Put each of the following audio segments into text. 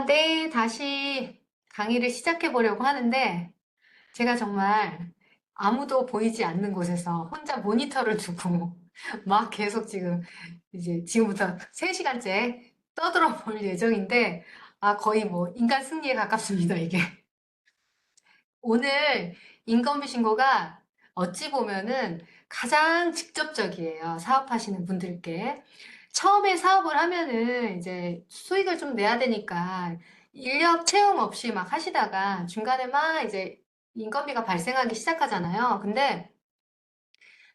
네, 다시 강의를 시작해 보려고 하는데, 제가 정말 아무도 보이지 않는 곳에서 혼자 모니터를 두고, 막 계속 이제 지금부터 3시간째 떠들어 볼 예정인데, 거의 뭐, 인간 승리에 가깝습니다, 이게. 오늘 인건비 신고가 어찌 보면은 가장 직접적이에요. 사업하시는 분들께. 처음에 사업을 하면은 이제 수익을 좀 내야 되니까 인력 채용 없이 막 하시다가 중간에 막 이제 인건비가 발생하기 시작하잖아요. 근데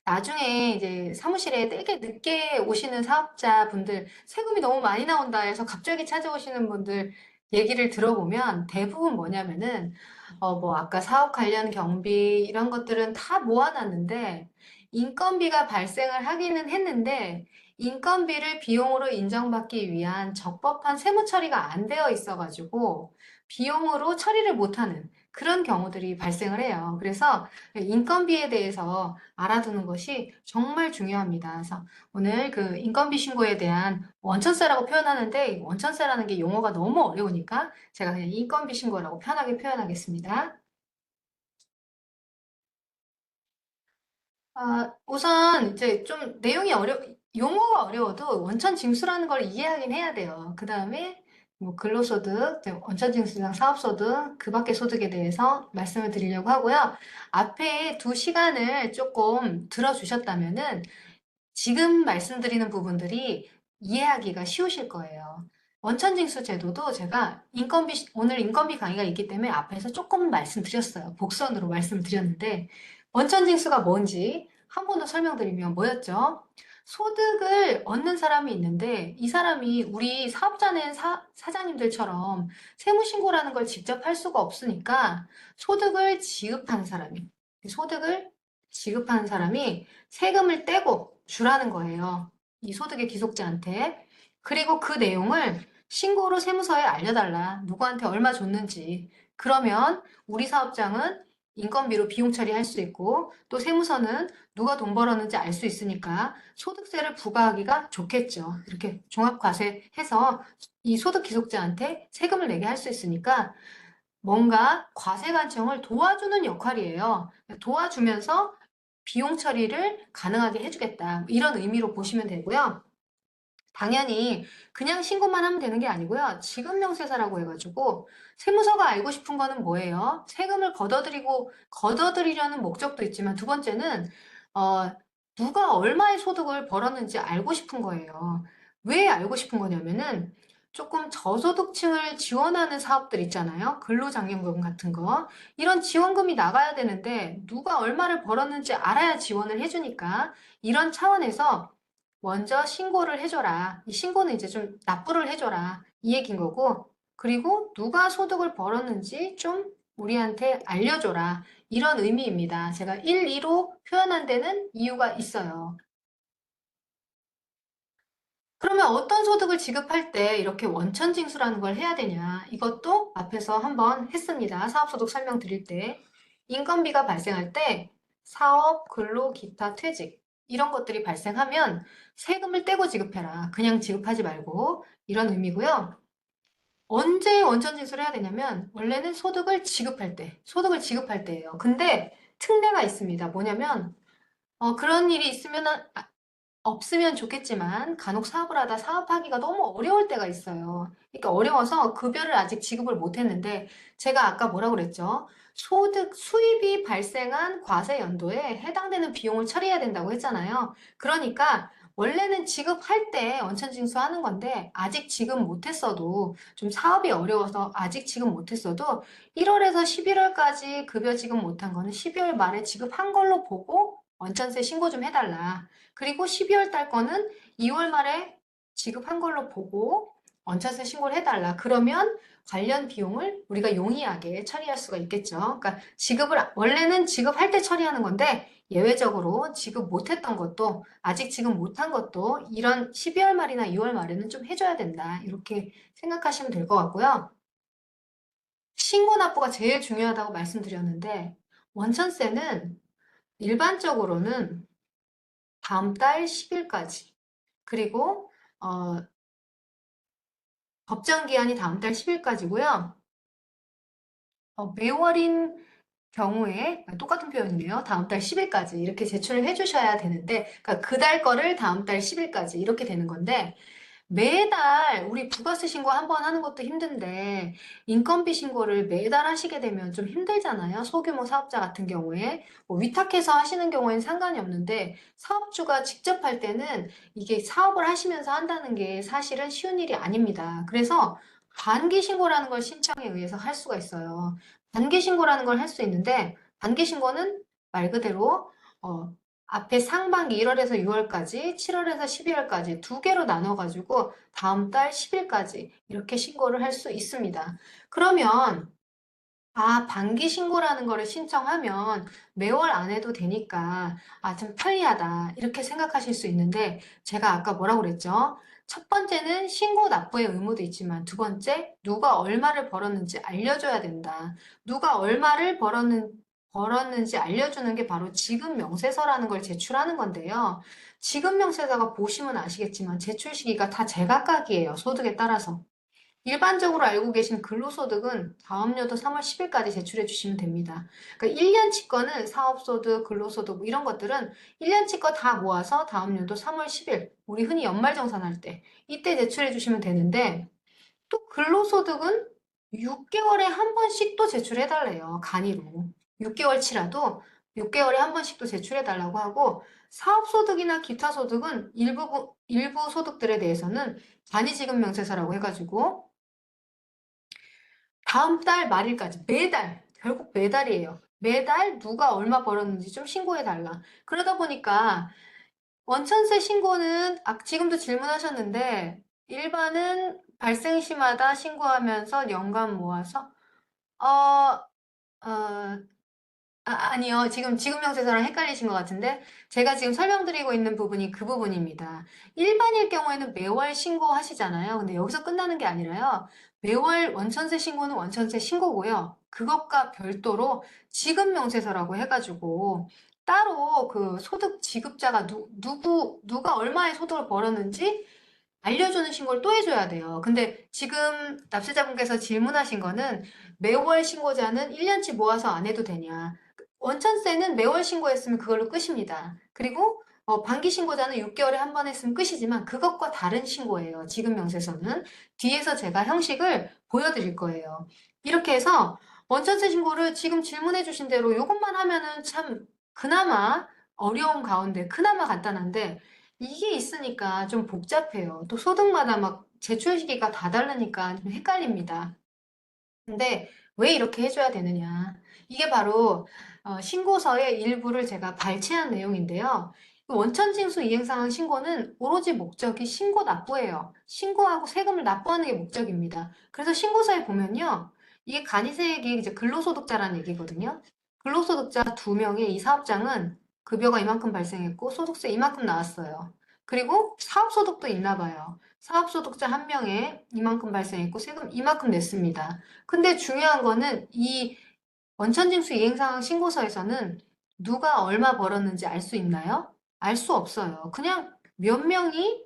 나중에 이제 사무실에 되게 늦게 오시는 사업자분들, 세금이 너무 많이 나온다 해서 갑자기 찾아오시는 분들 얘기를 들어보면 대부분 뭐냐면은, 뭐 아까 사업 관련 경비 이런 것들은 다 모아놨는데, 인건비가 발생을 하기는 했는데, 인건비를 비용으로 인정받기 위한 적법한 세무 처리가 안 되어 있어가지고, 비용으로 처리를 못하는 그런 경우들이 발생을 해요. 그래서 인건비에 대해서 알아두는 것이 정말 중요합니다. 그래서 오늘 그 인건비 신고에 대한 원천세라고 표현하는데 이 원천세라는 게 용어가 너무 어려우니까 제가 그냥 인건비 신고라고 편하게 표현하겠습니다. 우선 이제 좀 내용이 용어가 어려워도 원천징수라는 걸 이해하긴 해야 돼요. 그 다음에 뭐 근로소득, 원천징수상 사업소득, 그 밖의 소득에 대해서 말씀을 드리려고 하고요. 앞에 2시간을 조금 들어주셨다면은 지금 말씀드리는 부분들이 이해하기가 쉬우실 거예요. 원천징수 제도도 제가 오늘 인건비 강의가 있기 때문에 앞에서 조금 말씀드렸어요. 복선으로 말씀드렸는데, 원천징수가 뭔지 한 번 더 설명드리면 뭐였죠? 소득을 얻는 사람이 있는데, 이 사람이 우리 사업자 낸 사장님들처럼 세무신고라는 걸 직접 할 수가 없으니까, 소득을 지급하는 사람이, 소득을 지급하는 사람이 세금을 떼고 주라는 거예요. 이 소득의 귀속자한테. 그리고 그 내용을 신고로 세무서에 알려달라. 누구한테 얼마 줬는지. 그러면 우리 사업장은 인건비로 비용 처리할 수 있고 또 세무서는 누가 돈 벌었는지 알 수 있으니까 소득세를 부과하기가 좋겠죠. 이렇게 종합과세해서 이 소득 귀속자한테 세금을 내게 할 수 있으니까 뭔가 과세 관청을 도와주는 역할이에요. 도와주면서 비용 처리를 가능하게 해주겠다. 이런 의미로 보시면 되고요. 당연히 그냥 신고만 하면 되는 게 아니고요. 지급명세서라고 해가지고 세무서가 알고 싶은 거는 뭐예요? 세금을 걷어들이려는 목적도 있지만 두 번째는 어, 누가 얼마의 소득을 벌었는지 알고 싶은 거예요. 왜 알고 싶은 거냐면은 조금 저소득층을 지원하는 사업들 있잖아요. 근로장려금 같은 거. 이런 지원금이 나가야 되는데 누가 얼마를 벌었는지 알아야 지원을 해주니까 이런 차원에서 먼저 신고를 해줘라. 이 신고는 이제 좀 납부를 해줘라. 이 얘기인 거고. 그리고 누가 소득을 벌었는지 좀 우리한테 알려줘라. 이런 의미입니다. 제가 1, 2로 표현한 데는 이유가 있어요. 그러면 어떤 소득을 지급할 때 이렇게 원천징수라는 걸 해야 되냐? 이것도 앞에서 한번 했습니다. 사업소득 설명드릴 때. 인건비가 발생할 때 사업, 근로, 기타, 퇴직 이런 것들이 발생하면 세금을 떼고 지급해라. 그냥 지급하지 말고 이런 의미고요. 언제 원천징수를 해야 되냐면 원래는 소득을 지급할 때예요. 근데 특례가 있습니다. 뭐냐면 그런 일이 없으면 좋겠지만 간혹 사업을 하다 사업하기가 너무 어려울 때가 있어요. 그러니까 어려워서 급여를 아직 지급을 못 했는데 제가 아까 뭐라고 그랬죠? 수입이 발생한 과세 연도에 해당되는 비용을 처리해야 된다고 했잖아요. 그러니까 원래는 지급할 때 원천징수하는 건데 아직 지급 못했어도 좀 사업이 어려워서 아직 지급 못했어도 1월에서 11월까지 급여 지급 못한 거는 12월 말에 지급한 걸로 보고 원천세 신고 좀 해달라. 그리고 12월 달 거는 2월 말에 지급한 걸로 보고 원천세 신고를 해달라. 그러면 관련 비용을 우리가 용이하게 처리할 수가 있겠죠. 그러니까 원래는 지급할 때 처리하는 건데 예외적으로 지급 못했던 것도 아직 지급 못한 것도 이런 12월 말이나 2월 말에는 좀 해줘야 된다. 이렇게 생각하시면 될 것 같고요. 신고 납부가 제일 중요하다고 말씀드렸는데 원천세는 일반적으로는 다음 달 10일까지 그리고 어, 법정 기한이 다음 달 10일까지고요. 매월인 경우에 똑같은 표현이네요. 다음 달 10일까지 이렇게 제출을 해주셔야 되는데, 그러니까 그달 거를 다음 달 10일까지 이렇게 되는 건데, 매달 우리 부가세 신고 한 번 하는 것도 힘든데 인건비 신고를 매달 하시게 되면 좀 힘들잖아요. 소규모 사업자 같은 경우에 뭐 위탁해서 하시는 경우에는 상관이 없는데 사업주가 직접 할 때는 이게 사업을 하시면서 한다는 게 사실은 쉬운 일이 아닙니다. 그래서 단기 신고라는 걸 신청에 의해서 할 수가 있어요. 단기 신고라는 걸 할 수 있는데 단기 신고는 말 그대로 어, 앞에 상반기 1월에서 6월까지, 7월에서 12월까지 두 개로 나눠가지고 다음 달 10일까지 이렇게 신고를 할 수 있습니다. 그러면 반기 신고라는 거를 신청하면 매월 안 해도 되니까 좀 편리하다 이렇게 생각하실 수 있는데 제가 아까 뭐라고 그랬죠? 첫 번째는 신고 납부의 의무도 있지만 두 번째 누가 얼마를 벌었는지 알려줘야 된다. 누가 얼마를 벌었는지 알려주는 게 바로 지급 명세서라는 걸 제출하는 건데요. 지급 명세서가 보시면 아시겠지만 제출 시기가 다 제각각이에요. 소득에 따라서. 일반적으로 알고 계신 근로소득은 다음 연도 3월 10일까지 제출해 주시면 됩니다. 그러니까 1년치 거는 사업소득, 근로소득 뭐 이런 것들은 1년치 거 다 모아서 다음 연도 3월 10일, 우리 흔히 연말정산할 때 이때 제출해 주시면 되는데 또 근로소득은 6개월에 한 번씩 또 제출해 달래요. 간이로. 6개월치라도 6개월에 한 번씩 또 제출해 달라고 하고 사업소득이나 기타 소득은 일부 소득들에 대해서는 간이지급명세서라고 해가지고 다음 달 말일까지 매달, 결국 매달이에요. 매달 누가 얼마 벌었는지 좀 신고해 달라. 그러다 보니까 원천세 신고는 지금도 질문하셨는데 일반은 발생 시마다 신고하면서 연간 모아서 어, 어, 아니요. 지금 지급명세서랑 헷갈리신 것 같은데 제가 지금 설명드리고 있는 부분이 그 부분입니다. 일반일 경우에는 매월 신고하시잖아요. 근데 여기서 끝나는 게 아니라요. 매월 원천세 신고는 원천세 신고고요. 그것과 별도로 지급명세서라고 해가지고 따로 그 소득 지급자가 누가 얼마의 소득을 벌었는지 알려주는 신고를 또 해줘야 돼요. 근데 지금 납세자분께서 질문하신 거는 매월 신고자는 1년치 모아서 안 해도 되냐. 원천세는 매월 신고했으면 그걸로 끝입니다. 그리고 반기 신고자는 6개월에 한 번 했으면 끝이지만 그것과 다른 신고예요. 지급 명세서는. 뒤에서 제가 형식을 보여드릴 거예요. 이렇게 해서 원천세 신고를 지금 질문해 주신 대로 이것만 하면은 참 그나마 어려운 가운데 그나마 간단한데 이게 있으니까 좀 복잡해요. 또 소득마다 막 제출 시기가 다 다르니까 좀 헷갈립니다. 근데 왜 이렇게 해줘야 되느냐? 이게 바로 신고서의 일부를 제가 발췌한 내용인데요. 원천징수 이행상황 신고는 오로지 목적이 신고 납부예요. 신고하고 세금을 납부하는 게 목적입니다. 그래서 신고서에 보면요. 이게 간이세액이 이제 근로소득자라는 얘기거든요. 근로소득자 2명의 이 사업장은 급여가 이만큼 발생했고 소득세 이만큼 나왔어요. 그리고 사업소득도 있나 봐요. 사업소득자 1명에 이만큼 발생했고 세금 이만큼 냈습니다. 근데 중요한 거는 이 원천징수 이행상황 신고서에서는 누가 얼마 벌었는지 알 수 있나요? 알 수 없어요. 그냥 몇 명이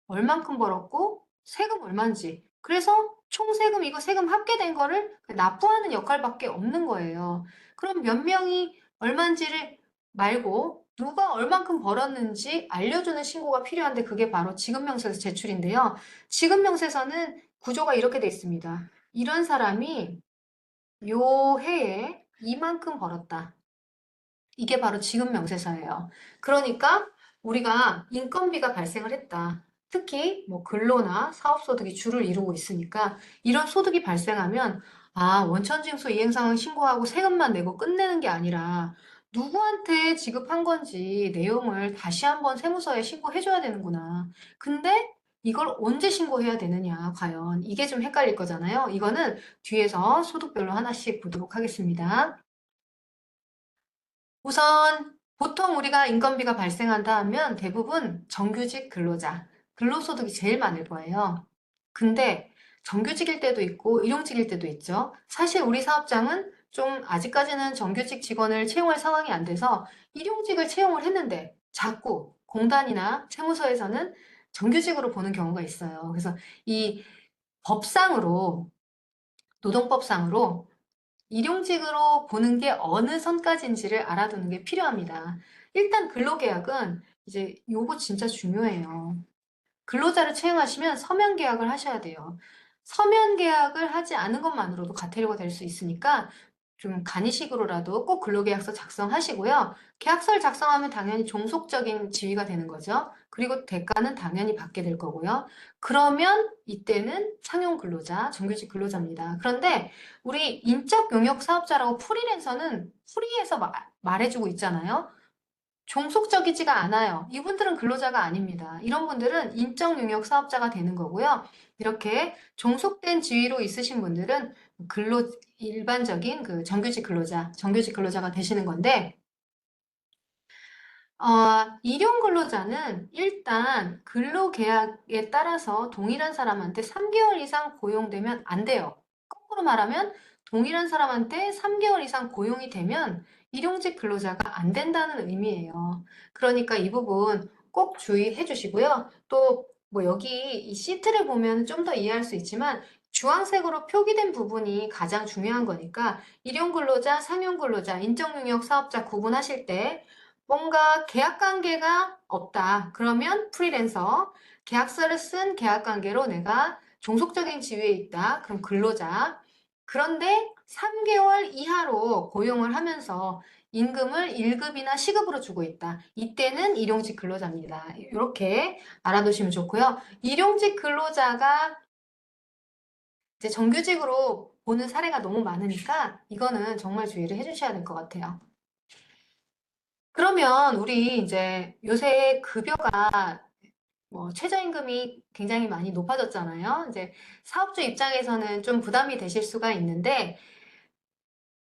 얼만큼 벌었고 세금 얼마인지. 그래서 총 세금 이거 세금 합계된 거를 납부하는 역할밖에 없는 거예요. 그럼 몇 명이 얼마인지를 말고 누가 얼만큼 벌었는지 알려주는 신고가 필요한데 그게 바로 지급명세서 제출인데요. 지급명세서는 구조가 이렇게 돼 있습니다. 이런 사람이 요 해에 이만큼 벌었다. 이게 바로 지급 명세서예요. 그러니까 우리가 인건비가 발생을 했다. 특히 뭐 근로나 사업소득이 주를 이루고 있으니까 이런 소득이 발생하면 원천징수 이행상황 신고하고 세금만 내고 끝내는 게 아니라 누구한테 지급한 건지 내용을 다시 한번 세무서에 신고해줘야 되는구나. 근데 이걸 언제 신고해야 되느냐, 과연. 이게 좀 헷갈릴 거잖아요. 이거는 뒤에서 소득별로 하나씩 보도록 하겠습니다. 우선 보통 우리가 인건비가 발생한다 하면 대부분 정규직 근로자, 근로소득이 제일 많을 거예요. 근데 정규직일 때도 있고 일용직일 때도 있죠. 사실 우리 사업장은 좀 아직까지는 정규직 직원을 채용할 상황이 안 돼서 일용직을 채용을 했는데 자꾸 공단이나 세무서에서는 정규직으로 보는 경우가 있어요. 그래서 이 법상으로, 노동법상으로 일용직으로 보는 게 어느 선까지인지를 알아두는 게 필요합니다. 일단 근로계약은 이제 요거 진짜 중요해요. 근로자를 채용하시면 서면 계약을 하셔야 돼요. 서면 계약을 하지 않은 것만으로도 과태료가 될 수 있으니까 좀 간이식으로라도 꼭 근로계약서 작성하시고요. 계약서를 작성하면 당연히 종속적인 지위가 되는 거죠. 그리고 대가는 당연히 받게 될 거고요. 그러면 이때는 상용 근로자, 정규직 근로자입니다. 그런데 우리 인적 용역 사업자라고 프리랜서는 프리에서 말해주고 있잖아요. 종속적이지가 않아요. 이분들은 근로자가 아닙니다. 이런 분들은 인적 용역 사업자가 되는 거고요. 이렇게 종속된 지위로 있으신 분들은 일반적인 그 정규직 근로자가 되시는 건데, 일용 근로자는 일단 근로계약에 따라서 동일한 사람한테 3개월 이상 고용되면 안 돼요. 거꾸로 말하면 동일한 사람한테 3개월 이상 고용이 되면 일용직 근로자가 안 된다는 의미예요. 그러니까 이 부분 꼭 주의해 주시고요. 또 뭐 여기 이 시트를 보면 좀 더 이해할 수 있지만 주황색으로 표기된 부분이 가장 중요한 거니까 일용 근로자, 상용 근로자, 인적 용역 사업자 구분하실 때 뭔가 계약 관계가 없다. 그러면 프리랜서, 계약서를 쓴 계약 관계로 내가 종속적인 지위에 있다. 그럼 근로자. 그런데 3개월 이하로 고용을 하면서 임금을 1급이나 시급으로 주고 있다. 이때는 일용직 근로자입니다. 이렇게 알아두시면 좋고요. 일용직 근로자가 이제 정규직으로 보는 사례가 너무 많으니까 이거는 정말 주의를 해주셔야 될 것 같아요. 그러면 우리 이제 요새 급여가 뭐 최저임금이 굉장히 많이 높아졌잖아요. 이제 사업주 입장에서는 좀 부담이 되실 수가 있는데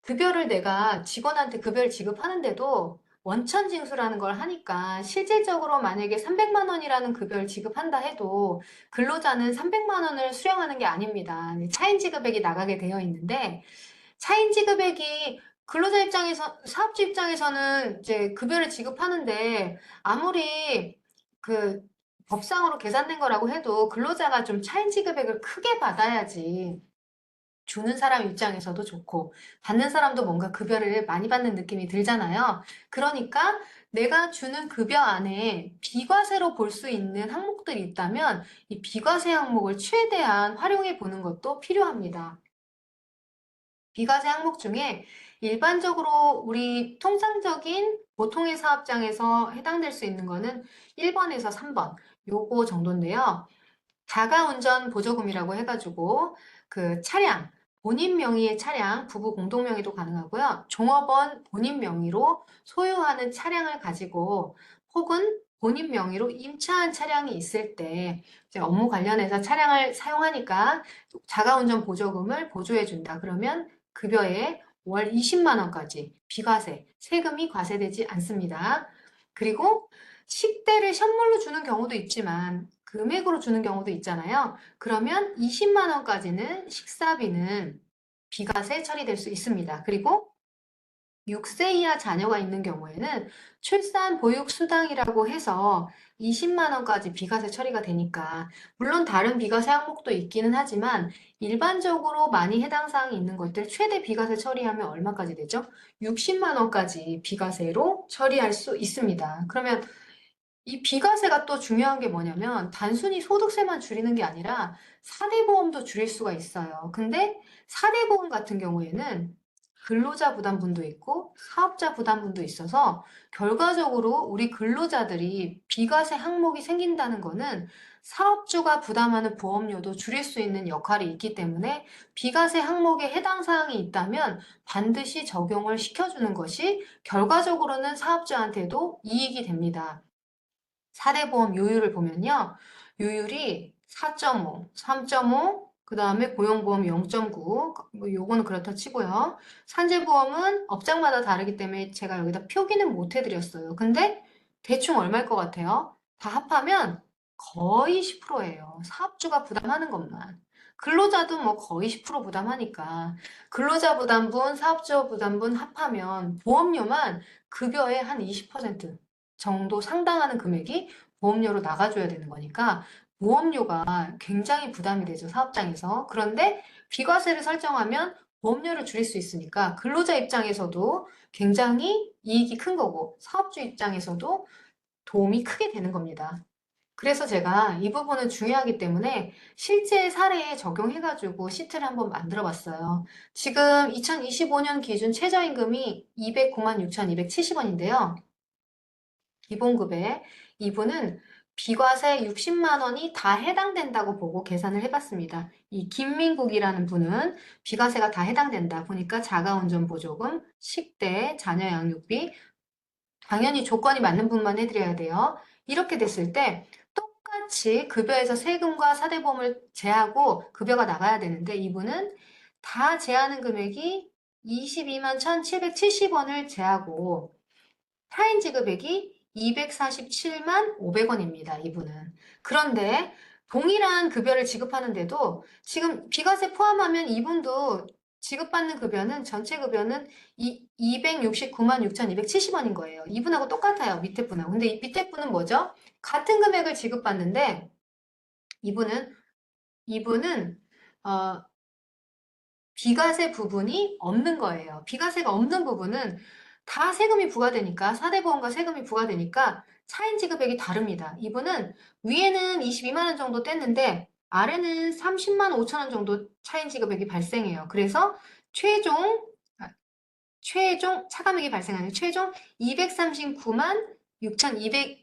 급여를 내가 직원한테 급여를 지급하는데도 원천 징수라는 걸 하니까 실질적으로 만약에 300만 원이라는 급여를 지급한다 해도 근로자는 300만 원을 수령하는 게 아닙니다. 차인지 급액이 나가게 되어 있는데 차인지 급액이 근로자 입장에서, 사업주 입장에서는 이제 급여를 지급하는데 아무리 그 법상으로 계산된 거라고 해도 근로자가 좀 차인지 급액을 크게 받아야지 주는 사람 입장에서도 좋고 받는 사람도 뭔가 급여를 많이 받는 느낌이 들잖아요. 그러니까 내가 주는 급여 안에 비과세로 볼 수 있는 항목들이 있다면 이 비과세 항목을 최대한 활용해 보는 것도 필요합니다. 비과세 항목 중에 일반적으로 우리 통상적인 보통의 사업장에서 해당될 수 있는 거는 1번에서 3번 요거 정도인데요. 자가운전 보조금이라고 해가지고 그 차량, 본인 명의의 차량, 부부 공동 명의도 가능하고요. 종업원 본인 명의로 소유하는 차량을 가지고 혹은 본인 명의로 임차한 차량이 있을 때 이제 업무 관련해서 차량을 사용하니까 자가운전 보조금을 보조해준다. 그러면 급여에 월 20만 원까지 비과세, 세금이 과세되지 않습니다. 그리고 식대를 선물로 주는 경우도 있지만 금액으로 주는 경우도 있잖아요. 그러면 20만 원까지는 식사비는 비과세 처리될 수 있습니다. 그리고 6세 이하 자녀가 있는 경우에는 출산 보육 수당이라고 해서 20만 원까지 비과세 처리가 되니까 물론 다른 비과세 항목도 있기는 하지만 일반적으로 많이 해당 사항이 있는 것들 최대 비과세 처리하면 얼마까지 되죠? 60만 원까지 비과세로 처리할 수 있습니다. 그러면 이 비과세가 또 중요한 게 뭐냐면 단순히 소득세만 줄이는 게 아니라 4대 보험도 줄일 수가 있어요. 근데 4대 보험 같은 경우에는 근로자 부담분도 있고 사업자 부담분도 있어서 결과적으로 우리 근로자들이 비과세 항목이 생긴다는 거는 사업주가 부담하는 보험료도 줄일 수 있는 역할이 있기 때문에 비과세 항목에 해당 사항이 있다면 반드시 적용을 시켜주는 것이 결과적으로는 사업주한테도 이익이 됩니다. 4대 보험 요율을 보면요. 요율이 4.5, 3.5, 그 다음에 고용보험 0.9, 뭐 요거는 그렇다 치고요. 산재보험은 업장마다 다르기 때문에 제가 여기다 표기는 못 해드렸어요. 근데 대충 얼마일 것 같아요? 다 합하면 거의 10%예요. 사업주가 부담하는 것만. 근로자도 뭐 거의 10% 부담하니까 근로자 부담분, 사업주 부담분 합하면 보험료만 급여의 한 20% 정도 상당하는 금액이 보험료로 나가줘야 되는 거니까 보험료가 굉장히 부담이 되죠, 사업장에서. 그런데 비과세를 설정하면 보험료를 줄일 수 있으니까 근로자 입장에서도 굉장히 이익이 큰 거고 사업주 입장에서도 도움이 크게 되는 겁니다. 그래서 제가 이 부분은 중요하기 때문에 실제 사례에 적용해가지고 시트를 한번 만들어 봤어요. 지금 2025년 기준 최저임금이 209만 6,270원인데요. 기본급에 이분은 비과세 60만 원이 다 해당된다고 보고 계산을 해봤습니다. 이 김민국이라는 분은 비과세가 다 해당된다 보니까 자가운전 보조금, 식대, 자녀 양육비, 당연히 조건이 맞는 분만 해드려야 돼요. 이렇게 됐을 때 똑같이 급여에서 세금과 사대보험을 제하고 급여가 나가야 되는데 이분은 다 제하는 금액이 22만 1,770원을 제하고 타인 지급액이 247만 500원입니다. 이분은. 그런데 동일한 급여를 지급하는데도 지금 비과세 포함하면 이분도 지급받는 급여는 전체 급여는 269만 6,270원인 거예요. 이분하고 똑같아요. 밑에 분하고. 근데 이 밑에 분은 뭐죠? 같은 금액을 지급받는데 이분은 이분은 어, 비과세 부분이 없는 거예요. 비과세가 없는 부분은 다 세금이 부과되니까, 사대보험과 세금이 부과되니까 차인 지급액이 다릅니다. 이분은 위에는 22만 원 정도 뗐는데 아래는 30만 5천 원 정도 차인 지급액이 발생해요. 그래서 최종, 아, 최종 차감액이 발생하는 최종 239만 6,200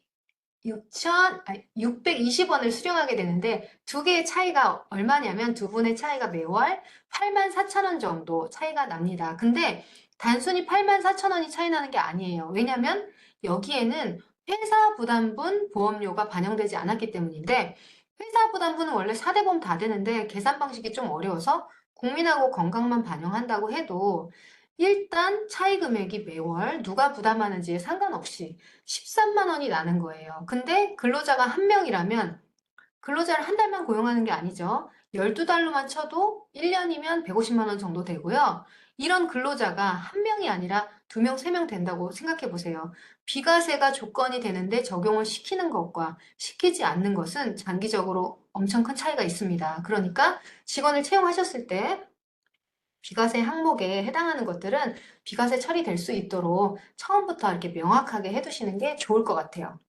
620원을 수령하게 되는데 두 개의 차이가 얼마냐면 두 분의 차이가 매월 8만 4천 원 정도 차이가 납니다. 근데 단순히 8만 4천 원이 차이 나는 게 아니에요. 왜냐면 여기에는 회사 부담분 보험료가 반영되지 않았기 때문인데 회사 부담분은 원래 4대 보험 다 되는데 계산 방식이 좀 어려워서 국민하고 건강만 반영한다고 해도 일단 차이 금액이 매월 누가 부담하는지에 상관없이 13만 원이 나는 거예요. 근데 근로자가 한 명이라면 근로자를 한 달만 고용하는 게 아니죠. 12달로만 쳐도 1년이면 150만 원 정도 되고요. 이런 근로자가 한 명이 아니라 두 명, 세 명 된다고 생각해 보세요. 비과세가 조건이 되는데 적용을 시키는 것과 시키지 않는 것은 장기적으로 엄청 큰 차이가 있습니다. 그러니까 직원을 채용하셨을 때 비과세 항목에 해당하는 것들은 비과세 처리될 수 있도록 처음부터 이렇게 명확하게 해두시는 게 좋을 것 같아요.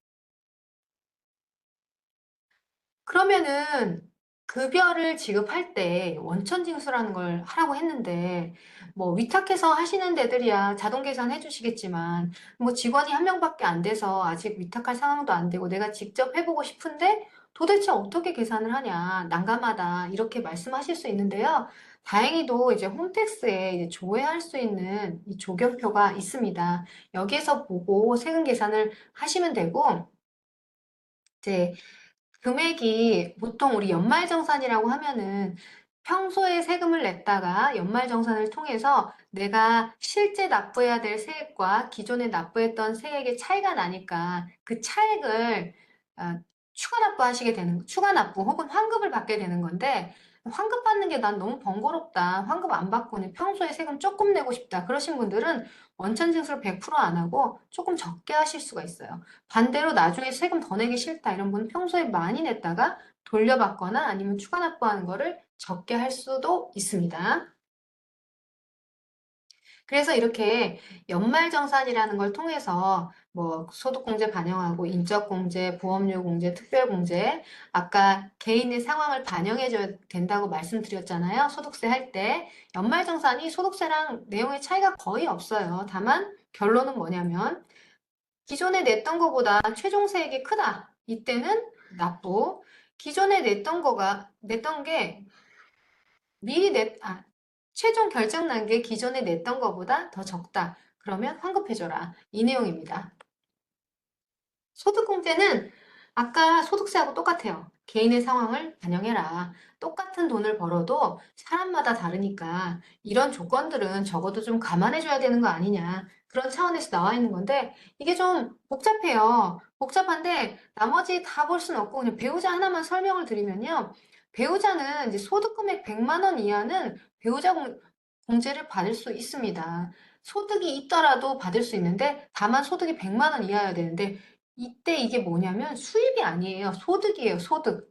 그러면은 급여를 지급할 때 원천 징수라는 걸 하라고 했는데 뭐 위탁해서 하시는 데들이야 자동 계산해 주시겠지만 뭐 직원이 한 명밖에 안 돼서 아직 위탁할 상황도 안 되고 내가 직접 해보고 싶은데 도대체 어떻게 계산을 하냐 난감하다 이렇게 말씀하실 수 있는데요. 다행히도 이제 홈택스에 이제 조회할 수 있는 이 조견표가 있습니다. 여기에서 보고 세금 계산을 하시면 되고 이제 금액이 보통 우리 연말정산이라고 하면은 평소에 세금을 냈다가 연말정산을 통해서 내가 실제 납부해야 될 세액과 기존에 납부했던 세액의 차이가 나니까 그 차액을 아, 추가 납부하시게 되는, 추가 납부 혹은 환급을 받게 되는 건데 환급 받는 게 난 너무 번거롭다. 환급 안 받고는 평소에 세금 조금 내고 싶다. 그러신 분들은 원천징수를 100%안 하고 조금 적게 하실 수가 있어요. 반대로 나중에 세금 더 내기 싫다 이런 분은 평소에 많이 냈다가 돌려받거나 아니면 추가 납부하는 거를 적게 할 수도 있습니다. 그래서 이렇게 연말정산이라는 걸 통해서 뭐 소득공제 반영하고 인적공제, 보험료공제, 특별공제 아까 개인의 상황을 반영해줘야 된다고 말씀드렸잖아요. 소득세 할 때 연말정산이 소득세랑 내용의 차이가 거의 없어요. 다만 결론은 뭐냐면 기존에 냈던 거보다 최종 세액이 크다. 이때는 납부. 기존에 냈던 게 최종 결정 난 게 기존에 냈던 거보다 더 적다. 그러면 환급해줘라. 이 내용입니다. 소득공제는 아까 소득세하고 똑같아요. 개인의 상황을 반영해라. 똑같은 돈을 벌어도 사람마다 다르니까 이런 조건들은 적어도 좀 감안해줘야 되는 거 아니냐. 그런 차원에서 나와 있는 건데 이게 좀 복잡해요. 복잡한데 나머지 다 볼 수는 없고 그냥 배우자 하나만 설명을 드리면요. 배우자는 이제 소득금액 100만 원 이하는 공제를 받을 수 있습니다. 소득이 있더라도 받을 수 있는데 다만 소득이 100만 원 이하여야 되는데 이때 이게 뭐냐면 수입이 아니에요. 소득이에요, 소득.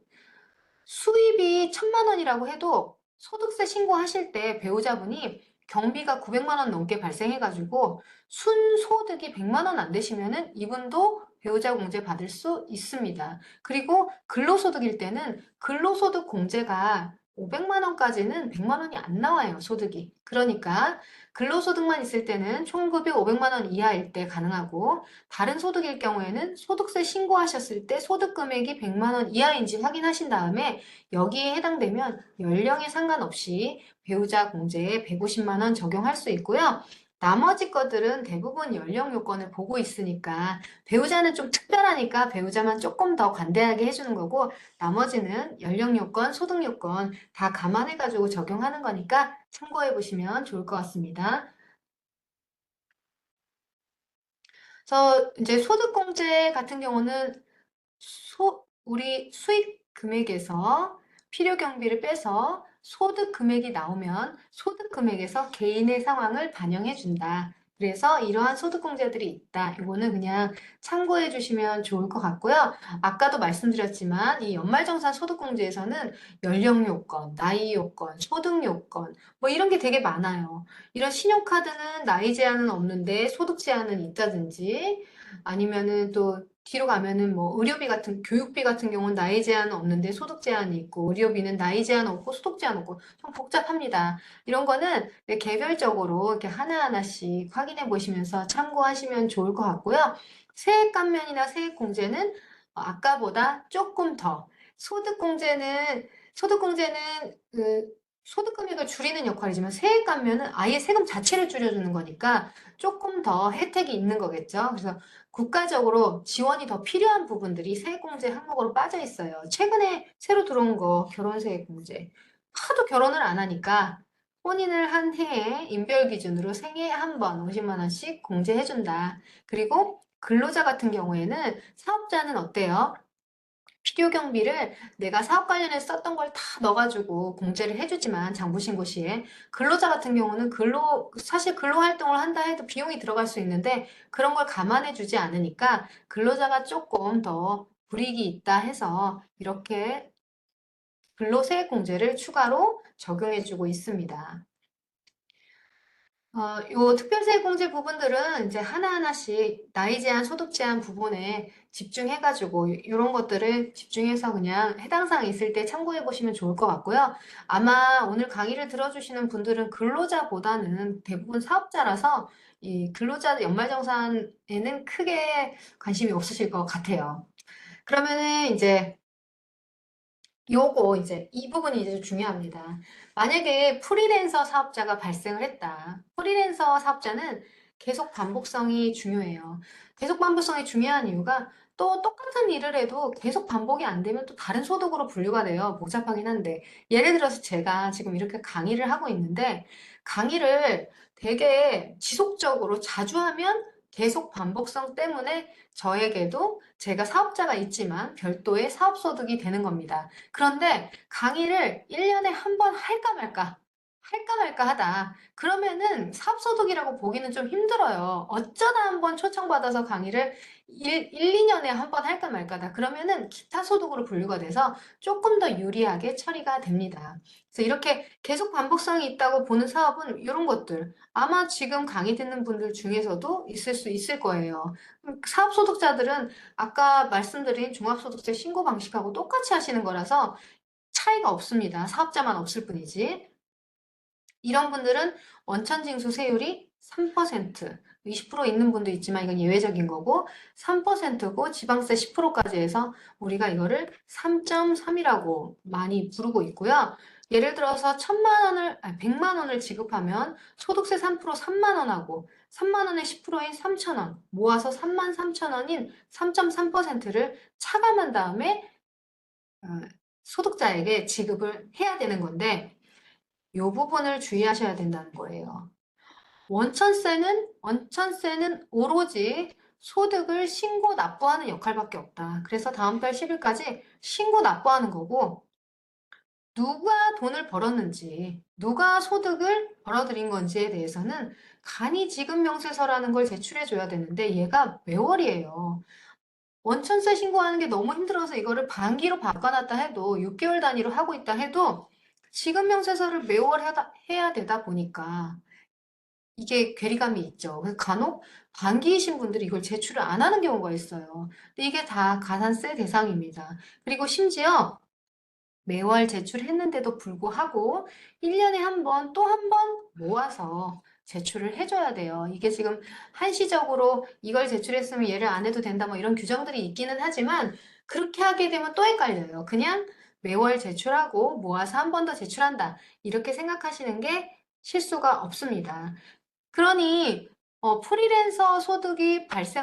수입이 1,000만 원이라고 해도 소득세 신고하실 때 배우자분이 경비가 900만 원 넘게 발생해가지고 순소득이 100만 원 안 되시면은 이분도 배우자 공제 받을 수 있습니다. 그리고 근로소득일 때는 근로소득 공제가 500만 원까지는 100만 원이 안 나와요, 소득이. 그러니까 근로소득만 있을 때는 총급이 500만 원 이하일 때 가능하고 다른 소득일 경우에는 소득세 신고하셨을 때 소득 금액이 100만 원 이하인지 확인하신 다음에 여기에 해당되면 연령에 상관없이 배우자 공제에 150만 원 적용할 수 있고요. 나머지 것들은 대부분 연령 요건을 보고 있으니까 배우자는 좀 특별하니까 배우자만 조금 더 관대하게 해주는 거고 나머지는 연령 요건, 소득 요건 다 감안해가지고 적용하는 거니까 참고해 보시면 좋을 것 같습니다. 그래서 이제 소득공제 같은 경우는 우리 수익 금액에서 필요 경비를 빼서 소득 금액이 나오면 소득 금액에서 개인의 상황을 반영해 준다. 그래서 이러한 소득공제들이 있다. 이거는 그냥 참고해 주시면 좋을 것 같고요. 아까도 말씀드렸지만 이 연말정산 소득공제에서는 연령 요건, 나이 요건, 소득 요건 뭐 이런 게 되게 많아요. 이런 신용카드는 나이 제한은 없는데 소득 제한은 있다든지 아니면은 또 뒤로 가면은 뭐 의료비 같은 교육비 같은 경우는 나이 제한은 없는데 소득 제한이 있고 의료비는 나이 제한 없고 소득 제한 없고 좀 복잡합니다. 이런 거는 개별적으로 이렇게 하나하나씩 확인해 보시면서 참고하시면 좋을 것 같고요. 세액 감면이나 세액 공제는 아까보다 조금 더 소득 공제는 그 소득 금액을 줄이는 역할이지만 세액 감면은 아예 세금 자체를 줄여주는 거니까 조금 더 혜택이 있는 거겠죠. 그래서 국가적으로 지원이 더 필요한 부분들이 세액공제 항목으로 빠져 있어요. 최근에 새로 들어온 거 결혼세액공제. 하도 결혼을 안 하니까 혼인을 한 해에 인별 기준으로 생애에 한 번 50만 원씩 공제해준다. 그리고 근로자 같은 경우에는 사업자는 어때요? 필요 경비를 내가 사업 관련해서 썼던 걸 다 넣어가지고 공제를 해주지만 장부신고 시에 근로자 같은 경우는 사실 근로 활동을 한다 해도 비용이 들어갈 수 있는데 그런 걸 감안해 주지 않으니까 근로자가 조금 더 불이익이 있다 해서 이렇게 근로세액공제를 추가로 적용해 주고 있습니다. 요 특별세액공제 부분들은 이제 하나하나씩 나이 제한, 소득 제한 부분에 집중해가지고 이런 것들을 집중해서 그냥 해당 사항 있을 때 참고해 보시면 좋을 것 같고요. 아마 오늘 강의를 들어주시는 분들은 근로자보다는 대부분 사업자라서 이 근로자 연말정산에는 크게 관심이 없으실 것 같아요. 그러면은 이제 요거 이제 이 부분이 이제 중요합니다. 만약에 프리랜서 사업자가 발생을 했다. 프리랜서 사업자는 계속 반복성이 중요해요. 계속 반복성이 중요한 이유가 또 똑같은 일을 해도 계속 반복이 안 되면 또 다른 소득으로 분류가 돼요. 복잡하긴 한데. 예를 들어서 제가 지금 이렇게 강의를 하고 있는데 강의를 되게 지속적으로 자주 하면 계속 반복성 때문에 저에게도 제가 사업자가 있지만 별도의 사업소득이 되는 겁니다. 그런데 강의를 1년에 한 번 할까 말까 하다. 그러면은 사업소득이라고 보기는 좀 힘들어요. 어쩌다 한 번 초청받아서 강의를 2년에 한 번 할까 말까다. 그러면은 기타 소득으로 분류가 돼서 조금 더 유리하게 처리가 됩니다. 그래서 이렇게 계속 반복성이 있다고 보는 사업은 이런 것들 아마 지금 강의 듣는 분들 중에서도 있을 수 있을 거예요. 사업소득자들은 아까 말씀드린 종합소득세 신고 방식하고 똑같이 하시는 거라서 차이가 없습니다. 사업자만 없을 뿐이지. 이런 분들은 원천징수 세율이 3%, 20% 있는 분도 있지만 이건 예외적인 거고 3%고 지방세 10%까지 해서 우리가 이거를 3.3이라고 많이 부르고 있고요. 예를 들어서 100만 원을 지급하면 소득세 3% 3만 원하고 3만 원에 10%인 3천 원 모아서 3만 3천 원인 3.3%를 차감한 다음에 어, 소득자에게 지급을 해야 되는 건데 이 부분을 주의하셔야 된다는 거예요. 원천세는 오로지 소득을 신고 납부하는 역할밖에 없다. 그래서 다음 달 10일까지 신고 납부하는 거고 누가 돈을 벌었는지, 누가 소득을 벌어들인 건지에 대해서는 간이 지급 명세서라는 걸 제출해 줘야 되는데 얘가 매월이에요. 원천세 신고하는 게 너무 힘들어서 이거를 반기로 바꿔놨다 해도 6개월 단위로 하고 있다 해도 지급 명세서를 매월 해야 되다 보니까 이게 괴리감이 있죠. 그래서 간혹 반기이신 분들이 이걸 제출을 안 하는 경우가 있어요. 근데 이게 다 가산세 대상입니다. 그리고 심지어 매월 제출했는데도 불구하고 1년에 한 번, 또 한 번 모아서 제출을 해줘야 돼요. 이게 지금 한시적으로 이걸 제출했으면 얘를 안 해도 된다 뭐 이런 규정들이 있기는 하지만 그렇게 하게 되면 또 헷갈려요. 그냥 매월 제출하고 모아서 한 번 더 제출한다. 이렇게 생각하시는 게 실수가 없습니다. 그러니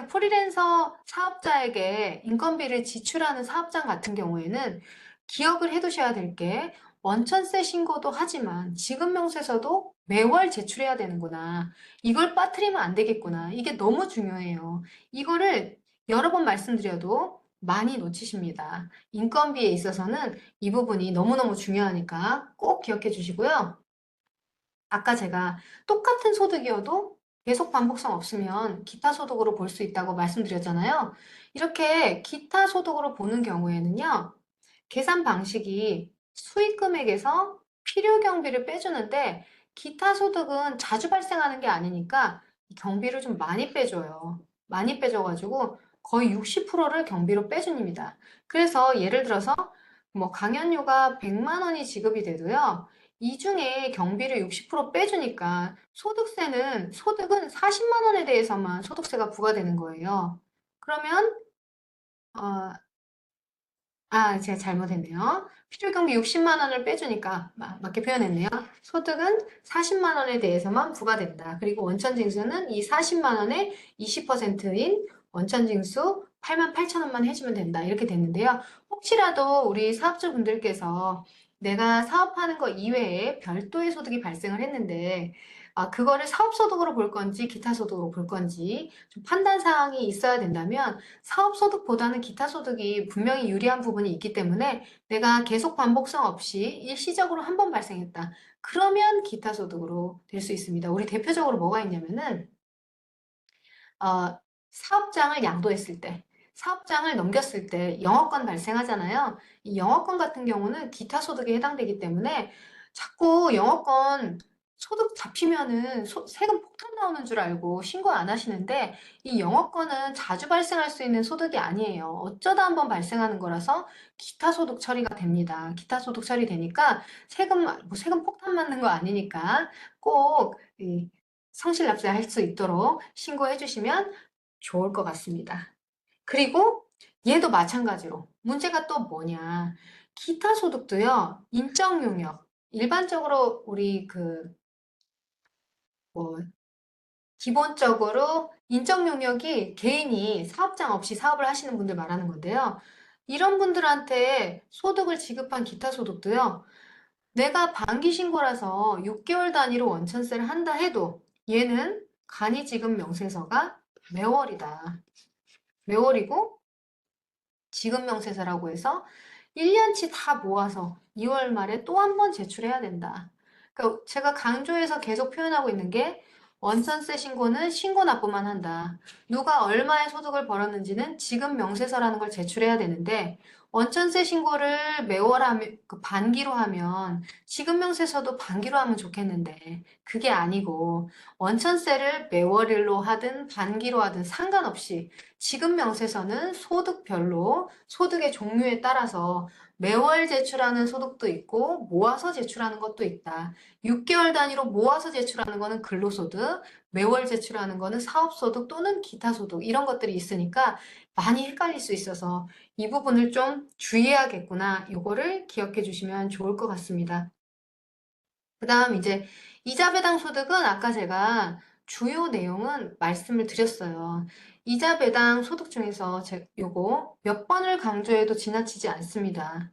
프리랜서 사업자에게 인건비를 지출하는 사업장 같은 경우에는 기억을 해두셔야 될 게 원천세 신고도 하지만 지급명세서도 매월 제출해야 되는구나. 이걸 빠뜨리면 안 되겠구나. 이게 너무 중요해요. 이거를 여러 번 말씀드려도 많이 놓치십니다. 인건비에 있어서는 이 부분이 너무너무 중요하니까 꼭 기억해 주시고요. 아까 제가 똑같은 소득이어도 계속 반복성 없으면 기타 소득으로 볼 수 있다고 말씀드렸잖아요. 이렇게 기타 소득으로 보는 경우에는요, 계산 방식이 수익 금액에서 필요 경비를 빼주는데 기타 소득은 자주 발생하는 게 아니니까 경비를 좀 많이 빼줘요. 많이 빼줘가지고 거의 60%를 경비로 빼줍니다. 그래서 예를 들어서 뭐 강연료가 100만 원이 지급이 돼도요. 이 중에 경비를 60% 빼주니까 소득은 40만 원에 대해서만 소득세가 부과되는 거예요. 그러면 어, 제가 잘못했네요. 필요경비 60만 원을 빼주니까 맞게 표현했네요. 소득은 40만 원에 대해서만 부과된다. 그리고 원천징수는 이 40만 원의 20%인 원천징수 8만 8천 원만 해주면 된다. 이렇게 됐는데요. 혹시라도 우리 사업주분들께서 내가 사업하는 거 이외에 별도의 소득이 발생을 했는데 그거를 사업소득으로 볼 건지 기타 소득으로 볼 건지 좀 판단 사항이 있어야 된다면 사업소득보다는 기타소득이 분명히 유리한 부분이 있기 때문에 내가 계속 반복성 없이 일시적으로 한 번 발생했다. 그러면 기타소득으로 될 수 있습니다. 우리 대표적으로 뭐가 있냐면은 어, 사업장을 양도했을 때, 사업장을 넘겼을 때 영업권 발생하잖아요. 이 영업권 같은 경우는 기타 소득에 해당되기 때문에 자꾸 영업권 소득 잡히면은 세금 폭탄 나오는 줄 알고 신고 안 하시는데 이 영업권은 자주 발생할 수 있는 소득이 아니에요. 어쩌다 한번 발생하는 거라서 기타 소득 처리가 됩니다. 기타 소득 처리되니까 세금 폭탄 맞는 거 아니니까 꼭이 성실납세할 수 있도록 신고해 주시면 좋을 것 같습니다. 그리고 얘도 마찬가지로 문제가 또 뭐냐. 기타 소득도요, 인적 용역. 일반적으로 우리 뭐, 기본적으로 인적 용역이 개인이 사업장 없이 사업을 하시는 분들 말하는 건데요. 이런 분들한테 소득을 지급한 기타 소득도요, 내가 반기 신고라서 6개월 단위로 원천세를 한다 해도 얘는 간이지급 명세서가 매월이다. 매월이고 지급명세서라고 해서 1년치 다 모아서 2월 말에 또 한 번 제출해야 된다. 그러니까 제가 강조해서 계속 표현하고 있는 게 원천세 신고는 신고 납부만 한다. 누가 얼마의 소득을 벌었는지는 지급 명세서라는 걸 제출해야 되는데 원천세 신고를 매월 하면 반기로 하면 지급 명세서도 반기로 하면 좋겠는데 그게 아니고 원천세를 매월일로 하든 반기로 하든 상관없이 지급 명세서는 소득별로 소득의 종류에 따라서 매월 제출하는 소득도 있고 모아서 제출하는 것도 있다. 6개월 단위로 모아서 제출하는 거는 근로소득, 매월 제출하는 거는 사업소득 또는 기타소득 이런 것들이 있으니까 많이 헷갈릴 수 있어서 이 부분을 좀 주의해야겠구나. 요거를 기억해 주시면 좋을 것 같습니다. 그 다음 이제 이자 배당 소득은 아까 제가 주요 내용은 말씀을 드렸어요. 이자 배당 소득 중에서 요거 몇 번을 강조해도 지나치지 않습니다.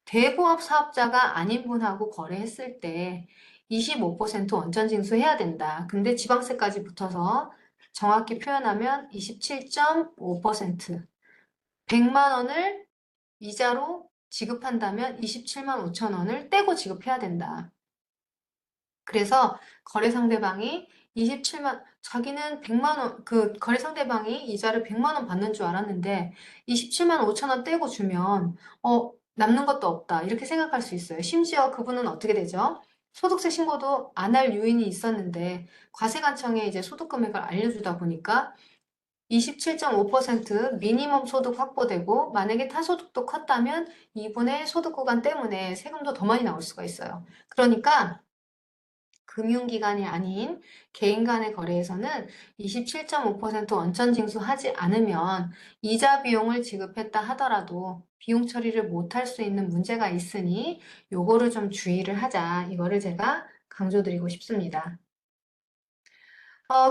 대부업 사업자가 아닌 분하고 거래했을 때 25% 원천 징수해야 된다. 근데 지방세까지 붙어서 정확히 표현하면 27.5%. 100만 원을 이자로 지급한다면 27만 5천 원을 떼고 지급해야 된다. 그래서 거래 상대방이 27만, 자기는 100만 원, 그 거래 상대방이 이자를 100만 원 받는 줄 알았는데 27만 5천 원 떼고 주면 남는 것도 없다. 이렇게 생각할 수 있어요. 심지어 그분은 어떻게 되죠? 소득세 신고도 안 할 요인이 있었는데 과세관청에 이제 소득 금액을 알려주다 보니까 27.5% 미니멈 소득 확보되고 만약에 타소득도 컸다면 이분의 소득 구간 때문에 세금도 더 많이 나올 수가 있어요. 그러니까 금융기관이 아닌 개인 간의 거래에서는 27.5% 원천 징수하지 않으면 이자 비용을 지급했다 하더라도 비용 처리를 못할 수 있는 문제가 있으니 요거를 좀 주의를 하자. 이거를 제가 강조드리고 싶습니다.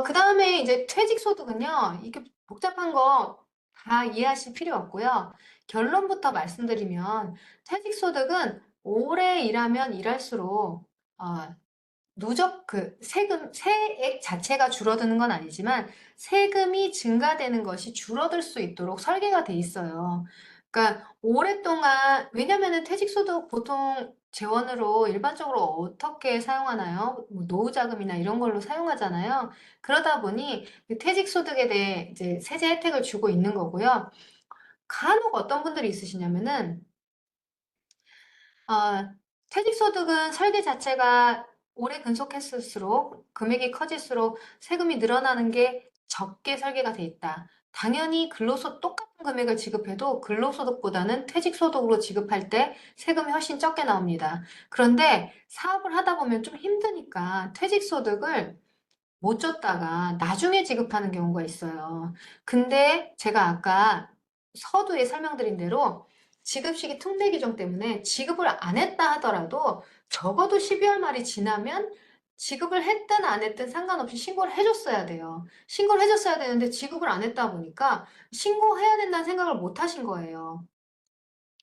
그 다음에 이제 퇴직소득은요, 이게 복잡한 거 다 이해하실 필요 없고요. 결론부터 말씀드리면, 퇴직소득은 오래 일하면 일할수록, 어, 누적 세액 자체가 줄어드는 건 아니지만 세금이 증가되는 것이 줄어들 수 있도록 설계가 돼 있어요. 그러니까 오랫동안, 왜냐면은 퇴직소득 보통 재원으로 일반적으로 어떻게 사용하나요? 뭐 노후자금이나 이런 걸로 사용하잖아요. 그러다 보니 그 퇴직소득에 대해 이제 세제 혜택을 주고 있는 거고요. 간혹 어떤 분들이 있으시냐면은 어, 퇴직소득은 설계 자체가 오래 근속했을수록 금액이 커질수록 세금이 늘어나는 게 적게 설계가 돼 있다. 당연히 똑같은 금액을 지급해도 근로소득보다는 퇴직소득으로 지급할 때 세금이 훨씬 적게 나옵니다. 그런데 사업을 하다 보면 좀 힘드니까 퇴직소득을 못 줬다가 나중에 지급하는 경우가 있어요. 근데 제가 아까 서두에 설명드린 대로 지급시기 특례 규정 때문에 지급을 안 했다 하더라도 적어도 12월 말이 지나면 지급을 했든 안 했든 상관없이 신고를 해줬어야 돼요. 신고를 해줬어야 되는데 지급을 안 했다 보니까 신고해야 된다는 생각을 못 하신 거예요.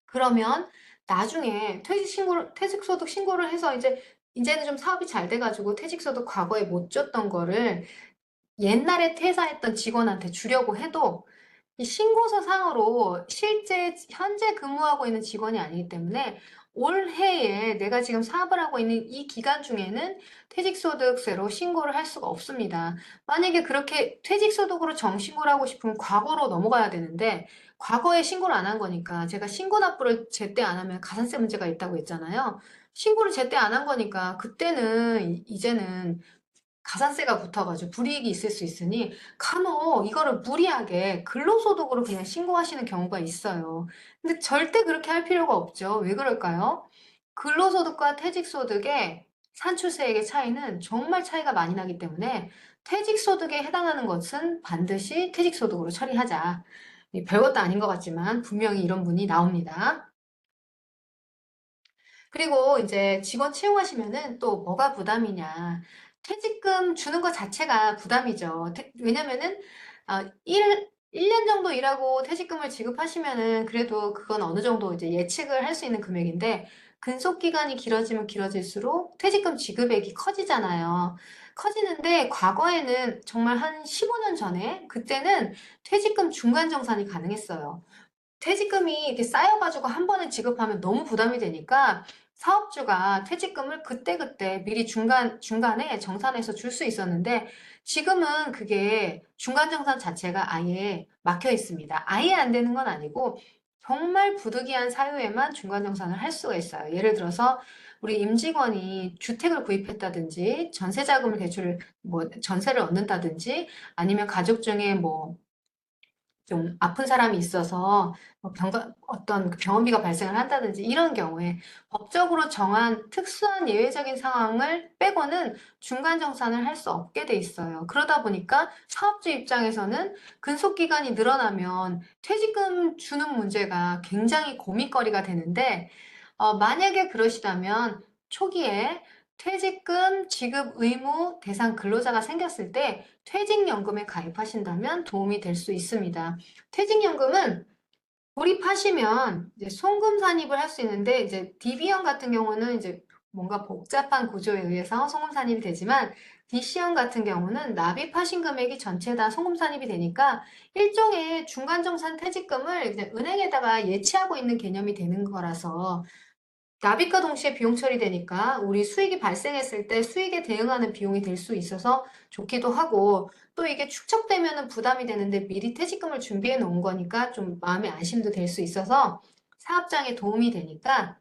그러면 나중에 퇴직소득 신고를 해서 이제는 좀 사업이 잘 돼가지고 퇴직소득 과거에 못 줬던 거를 옛날에 퇴사했던 직원한테 주려고 해도 이 신고서 상으로 실제 현재 근무하고 있는 직원이 아니기 때문에 올해에 내가 지금 사업을 하고 있는 이 기간 중에는 퇴직소득세로 신고를 할 수가 없습니다. 만약에 그렇게 퇴직소득으로 정신고를 하고 싶으면 과거로 넘어가야 되는데 과거에 신고를 안 한 거니까 제가 신고 납부를 제때 안 하면 가산세 문제가 있다고 했잖아요. 신고를 제때 안 한 거니까 그때는 이제는 가산세가 붙어가지고 불이익이 있을 수 있으니 간혹 이거를 무리하게 근로소득으로 그냥 신고하시는 경우가 있어요. 근데 절대 그렇게 할 필요가 없죠. 왜 그럴까요? 근로소득과 퇴직소득의 산출세액의 차이는 정말 차이가 많이 나기 때문에 퇴직소득에 해당하는 것은 반드시 퇴직소득으로 처리하자. 별것도 아닌 것 같지만 분명히 이런 분이 나옵니다. 그리고 이제 직원 채용하시면은 또 뭐가 부담이냐. 퇴직금 주는 것 자체가 부담이죠. 왜냐면은, 아, 1년 정도 일하고 퇴직금을 지급하시면은 그래도 그건 어느 정도 이제 예측을 할 수 있는 금액인데, 근속 기간이 길어지면 길어질수록 퇴직금 지급액이 커지잖아요. 커지는데 과거에는 정말 한 15년 전에 그때는 퇴직금 중간 정산이 가능했어요. 퇴직금이 이렇게 쌓여가지고 한 번에 지급하면 너무 부담이 되니까 사업주가 퇴직금을 그때그때 미리 중간에 정산해서 줄 수 있었는데 지금은 그게 중간 정산 자체가 아예 막혀 있습니다. 아예 안 되는 건 아니고 정말 부득이한 사유에만 중간 정산을 할 수가 있어요. 예를 들어서 우리 임직원이 주택을 구입했다든지 전세를 얻는다든지 아니면 가족 중에 좀 아픈 사람이 있어서 어떤 그 병원비가 발생을 한다든지 이런 경우에 법적으로 정한 특수한 예외적인 상황을 빼고는 중간 정산을 할 수 없게 돼 있어요. 그러다 보니까 사업주 입장에서는 근속 기간이 늘어나면 퇴직금 주는 문제가 굉장히 고민거리가 되는데 만약에 그러시다면 초기에 퇴직금 지급 의무 대상 근로자가 생겼을 때 퇴직연금에 가입하신다면 도움이 될 수 있습니다. 퇴직연금은 돌입하시면 이제 송금 산입을 할 수 있는데 이제 DB형 같은 경우는 이제 뭔가 복잡한 구조에 의해서 송금 산입이 되지만 DC형 같은 경우는 납입하신 금액이 전체 다 송금 산입이 되니까 일종의 중간정산 퇴직금을 이제 은행에다가 예치하고 있는 개념이 되는 거라서 납입과 동시에 비용 처리되니까 우리 수익이 발생했을 때 수익에 대응하는 비용이 될 수 있어서 좋기도 하고 또 이게 축적되면은 부담이 되는데 미리 퇴직금을 준비해 놓은 거니까 좀 마음의 안심도 될 수 있어서 사업장에 도움이 되니까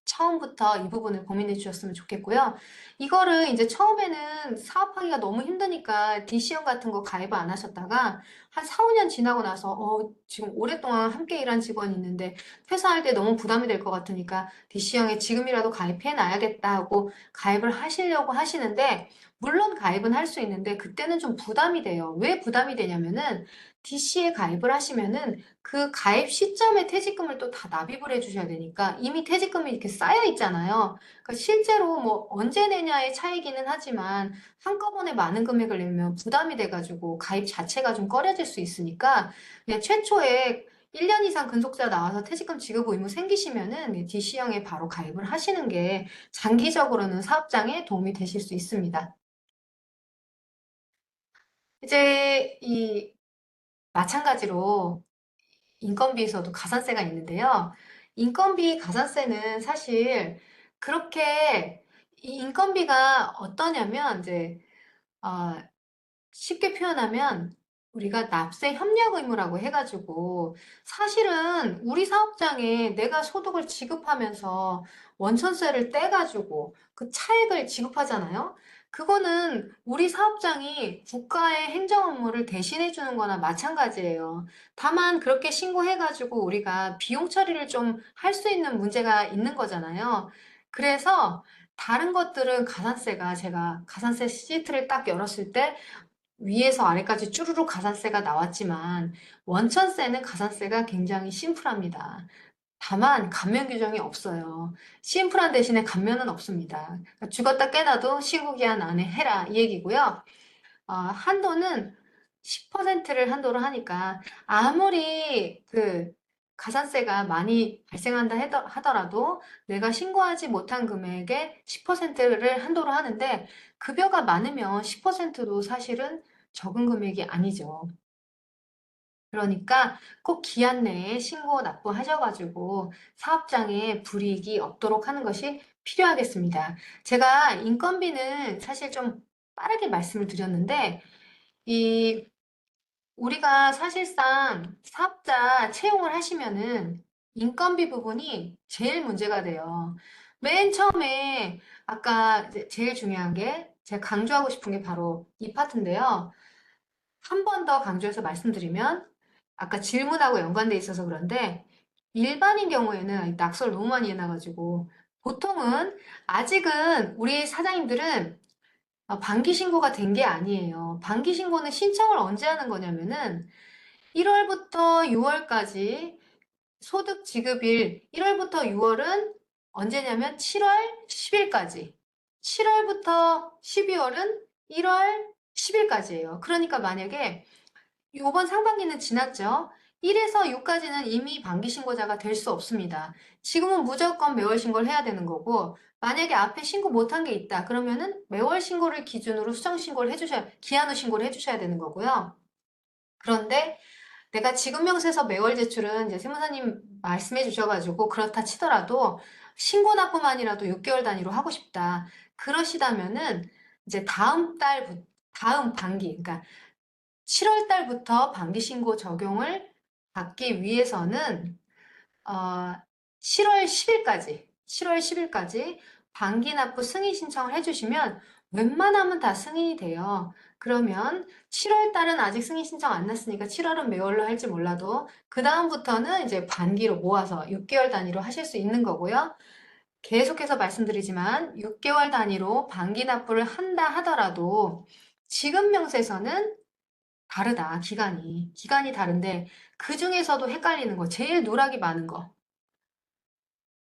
처음부터 이 부분을 고민해 주셨으면 좋겠고요. 이거를 이제 처음에는 사업하기가 너무 힘드니까 DC형 같은 거 가입을 안 하셨다가 한 4, 5년 지나고 나서 지금 오랫동안 함께 일한 직원이 있는데 퇴사할 때 너무 부담이 될 것 같으니까 DC형에 지금이라도 가입해 놔야겠다 하고 가입을 하시려고 하시는데 물론 가입은 할 수 있는데 그때는 좀 부담이 돼요. 왜 부담이 되냐면은 DC에 가입을 하시면은 그 가입 시점에 퇴직금을 또 다 납입을 해주셔야 되니까 이미 퇴직금이 이렇게 쌓여 있잖아요. 그러니까 실제로 뭐 언제 내냐의 차이기는 하지만 한꺼번에 많은 금액을 내면 부담이 돼가지고 가입 자체가 좀 꺼려질 수 있으니까 그냥 최초에 1년 이상 근속자 나와서 퇴직금 지급 의무 생기시면은 DC형에 바로 가입을 하시는 게 장기적으로는 사업장에 도움이 되실 수 있습니다. 이제 이 마찬가지로 인건비에서도 가산세가 있는데요. 인건비 가산세는 사실 그렇게 이 인건비가 어떠냐면 이제 어, 쉽게 표현하면 우리가 납세 협력 의무라고 해가지고 사실은 우리 사업장에 내가 소득을 지급하면서 원천세를 떼가지고 그 차액을 지급하잖아요. 그거는 우리 사업장이 국가의 행정 업무를 대신해 주는 거나 마찬가지예요. 다만 그렇게 신고해가지고 우리가 비용 처리를 좀 할 수 있는 문제가 있는 거잖아요. 그래서 다른 것들은 가산세가 제가 가산세 시트를 딱 열었을 때 위에서 아래까지 쭈루룩 가산세가 나왔지만 원천세는 가산세가 굉장히 심플합니다. 다만 감면 규정이 없어요. 심플한 대신에 감면은 없습니다. 그러니까 죽었다 깨나도 시국기한 안에 해라 이 얘기고요. 한도는 10%를 한도로 하니까 아무리 그 가산세가 많이 발생한다 하더라도 내가 신고하지 못한 금액의 10%를 한도로 하는데 급여가 많으면 10%도 사실은 적은 금액이 아니죠. 그러니까 꼭 기한 내에 신고 납부하셔가지고 사업장에 불이익이 없도록 하는 것이 필요하겠습니다. 제가 인건비는 사실 좀 빠르게 말씀을 드렸는데 이 우리가 사실상 사업자 채용을 하시면은 인건비 부분이 제일 문제가 돼요. 맨 처음에 아까 이제 제일 중요한 게 제가 강조하고 싶은 게 바로 이 파트인데요. 한 번 더 강조해서 말씀드리면 아까 질문하고 연관돼 있어서 그런데 일반인 경우에는 낙서를 너무 많이 해놔가지고 보통은 아직은 우리 사장님들은 반기 신고가 된 게 아니에요. 반기 신고는 신청을 언제 하는 거냐면은 1월부터 6월까지 소득 지급일 1월부터 6월은 언제냐면 7월 10일까지 7월부터 12월은 1월 10일까지예요. 그러니까 만약에 요번 상반기는 지났죠. 1에서 6까지는 이미 반기 신고자가 될 수 없습니다. 지금은 무조건 매월 신고를 해야 되는 거고, 만약에 앞에 신고 못한 게 있다. 그러면은 매월 신고를 기준으로 수정 신고를 기한 후 신고를 해주셔야 되는 거고요. 그런데 내가 지급 명세서 매월 제출은 이제 세무사님 말씀해 주셔가지고 그렇다 치더라도 신고 납부만이라도 6개월 단위로 하고 싶다. 그러시다면은 이제 다음 반기, 그러니까 7월 달부터 반기 신고 적용을 받기 위해서는 7월 10일까지 반기 납부 승인 신청을 해주시면 웬만하면 다 승인이 돼요. 그러면 7월 달은 아직 승인 신청 안 났으니까 7월은 매월로 할지 몰라도 그 다음부터는 이제 반기로 모아서 6개월 단위로 하실 수 있는 거고요. 계속해서 말씀드리지만 6개월 단위로 반기 납부를 한다 하더라도 지급 명세서는 다르다, 기간이. 기간이 다른데, 그 중에서도 헷갈리는 거, 제일 누락이 많은 거.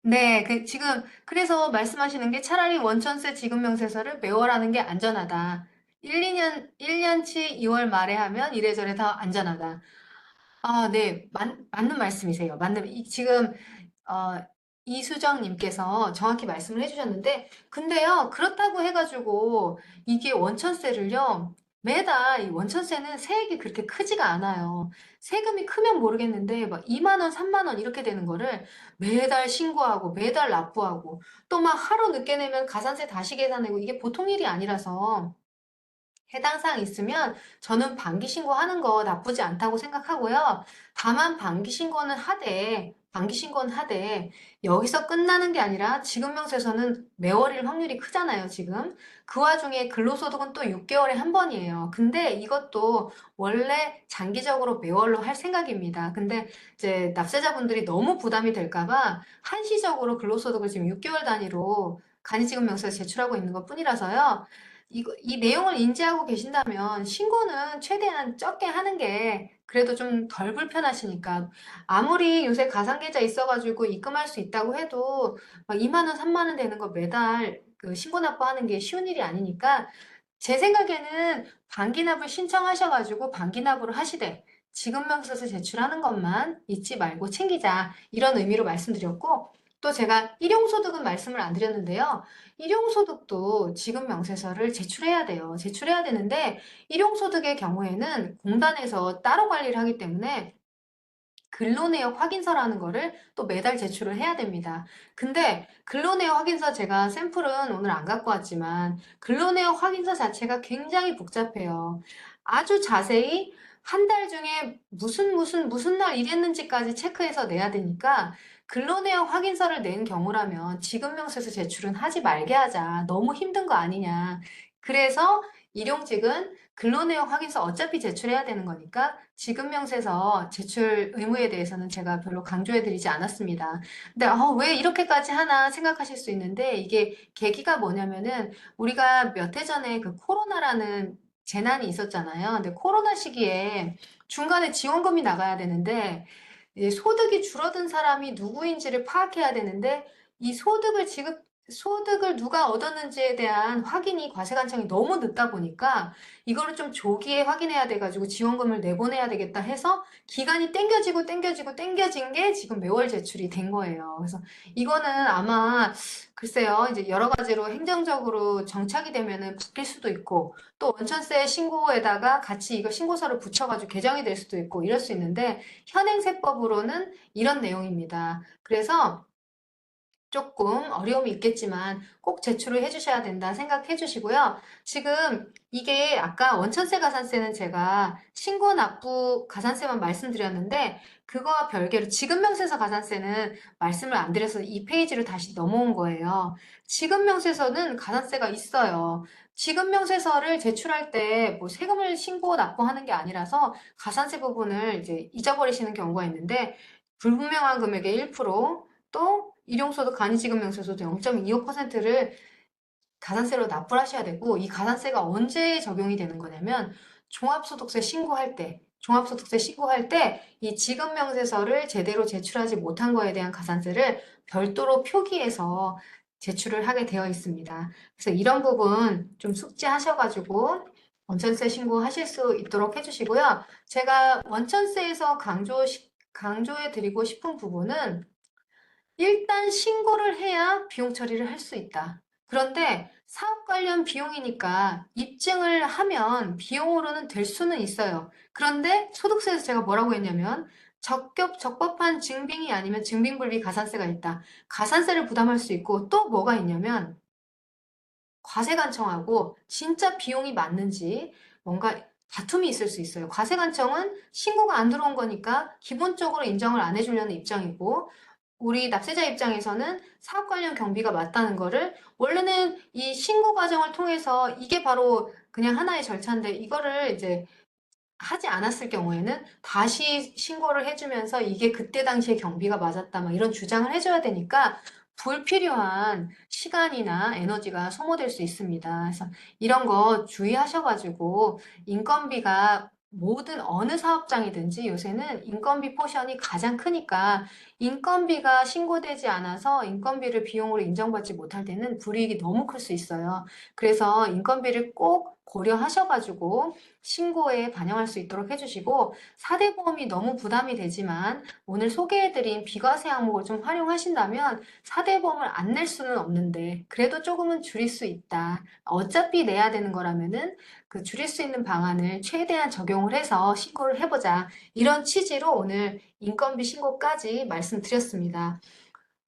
네, 지금, 그래서 말씀하시는 게 차라리 원천세 지급명세서를 매월 하는 게 안전하다. 1년치 2월 말에 하면 이래저래 더 안전하다. 네, 맞는 말씀이세요. 지금, 어, 이수정님께서 정확히 말씀을 해주셨는데, 근데요, 그렇다고 해가지고, 이게 원천세를요, 매달 이 원천세는 세액이 그렇게 크지가 않아요. 세금이 크면 모르겠는데 막 2만 원, 3만 원 이렇게 되는 거를 매달 신고하고 매달 납부하고 또 막 하루 늦게 내면 가산세 다시 계산하고 이게 보통 일이 아니라서 해당 사항 있으면 저는 반기 신고하는 거 나쁘지 않다고 생각하고요. 다만 반기 신고는 하되 여기서 끝나는 게 아니라 지급명세서는 매월일 확률이 크잖아요, 지금. 그 와중에 근로소득은 또 6개월에 한 번이에요. 근데 이것도 원래 장기적으로 매월로 할 생각입니다. 근데 이제 납세자분들이 너무 부담이 될까 봐 한시적으로 근로소득을 지금 6개월 단위로 간이지급명세서 제출하고 있는 것 뿐이라서요. 이 내용을 인지하고 계신다면 신고는 최대한 적게 하는 게 그래도 좀 덜 불편하시니까 아무리 요새 가상계좌 있어가지고 입금할 수 있다고 해도 막 2만 원, 3만 원 되는 거 매달 그 신고 납부하는 게 쉬운 일이 아니니까 제 생각에는 반기납을 신청하셔가지고 반기납으로 하시되 지급명세서 제출하는 것만 잊지 말고 챙기자 이런 의미로 말씀드렸고 또 제가 일용소득은 말씀을 안 드렸는데요. 일용소득도 지급명세서를 제출해야 돼요. 제출해야 되는데 일용소득의 경우에는 공단에서 따로 관리를 하기 때문에 근로내역 확인서라는 거를 또 매달 제출을 해야 됩니다. 근데 근로내역 확인서 제가 샘플은 오늘 안 갖고 왔지만 근로내역 확인서 자체가 굉장히 복잡해요. 아주 자세히 한 달 중에 무슨 날 일했는지까지 체크해서 내야 되니까 근로내역 확인서를 낸 경우라면 지급명세서 제출은 하지 말게 하자. 너무 힘든 거 아니냐. 그래서 일용직은 근로내역 확인서 어차피 제출해야 되는 거니까 지급명세서 제출 의무에 대해서는 제가 별로 강조해드리지 않았습니다. 근데 왜 이렇게까지 하나 생각하실 수 있는데 이게 계기가 뭐냐면은 우리가 몇 해 전에 그 코로나라는 재난이 있었잖아요. 근데 코로나 시기에 중간에 지원금이 나가야 되는데 이제 소득이 줄어든 사람이 누구인지를 파악해야 되는데 이 소득을 누가 얻었는지에 대한 확인이 과세관청이 너무 늦다 보니까 이거를 좀 조기에 확인해야 돼가지고 지원금을 내보내야 되겠다 해서 기간이 땡겨진 게 지금 매월 제출이 된 거예요. 그래서 이거는 아마 글쎄요, 이제 여러 가지로 행정적으로 정착이 되면은 바뀔 수도 있고 또 원천세 신고에다가 같이 이거 신고서를 붙여가지고 개정이 될 수도 있고 이럴 수 있는데 현행세법으로는 이런 내용입니다. 그래서 조금 어려움이 있겠지만 꼭 제출을 해주셔야 된다 생각해 주시고요. 지금 이게 아까 원천세 가산세는 제가 신고 납부 가산세만 말씀드렸는데 그거와 별개로 지급명세서 가산세는 말씀을 안 드려서 이 페이지로 다시 넘어온 거예요. 지급명세서는 가산세가 있어요. 지급명세서를 제출할 때 뭐 세금을 신고 납부하는 게 아니라서 가산세 부분을 이제 잊어버리시는 경우가 있는데 불분명한 금액의 1%또 일용소득 간이지급명세서도 0.25%를 가산세로 납부를 하셔야 되고 이 가산세가 언제 적용이 되는 거냐면 종합소득세 신고할 때 이 지급명세서를 제대로 제출하지 못한 거에 대한 가산세를 별도로 표기해서 제출을 하게 되어 있습니다. 그래서 이런 부분 좀 숙지하셔가지고 원천세 신고하실 수 있도록 해주시고요. 제가 원천세에서 강조해 드리고 싶은 부분은 일단 신고를 해야 비용 처리를 할 수 있다. 그런데 사업 관련 비용이니까 입증을 하면 비용으로는 될 수는 있어요. 그런데 소득세에서 제가 뭐라고 했냐면 적법한 증빙이 아니면 증빙불비 가산세가 있다. 가산세를 부담할 수 있고 또 뭐가 있냐면 과세관청하고 진짜 비용이 맞는지 뭔가 다툼이 있을 수 있어요. 과세관청은 신고가 안 들어온 거니까 기본적으로 인정을 안 해주려는 입장이고 우리 납세자 입장에서는 사업 관련 경비가 맞다는 거를 원래는 이 신고 과정을 통해서 이게 바로 그냥 하나의 절차인데 이거를 이제 하지 않았을 경우에는 다시 신고를 해주면서 이게 그때 당시에 경비가 맞았다 막 이런 주장을 해줘야 되니까 불필요한 시간이나 에너지가 소모될 수 있습니다. 그래서 이런 거 주의하셔가지고 인건비가 모든 어느 사업장이든지 요새는 인건비 포션이 가장 크니까 인건비가 신고되지 않아서 인건비를 비용으로 인정받지 못할 때는 불이익이 너무 클 수 있어요. 그래서 인건비를 꼭 고려하셔가지고 신고에 반영할 수 있도록 해주시고 4대 보험이 너무 부담이 되지만 오늘 소개해드린 비과세 항목을 좀 활용하신다면 4대 보험을 안 낼 수는 없는데 그래도 조금은 줄일 수 있다. 어차피 내야 되는 거라면은 그 줄일 수 있는 방안을 최대한 적용을 해서 신고를 해보자. 이런 취지로 오늘 인건비 신고까지 말씀드렸습니다.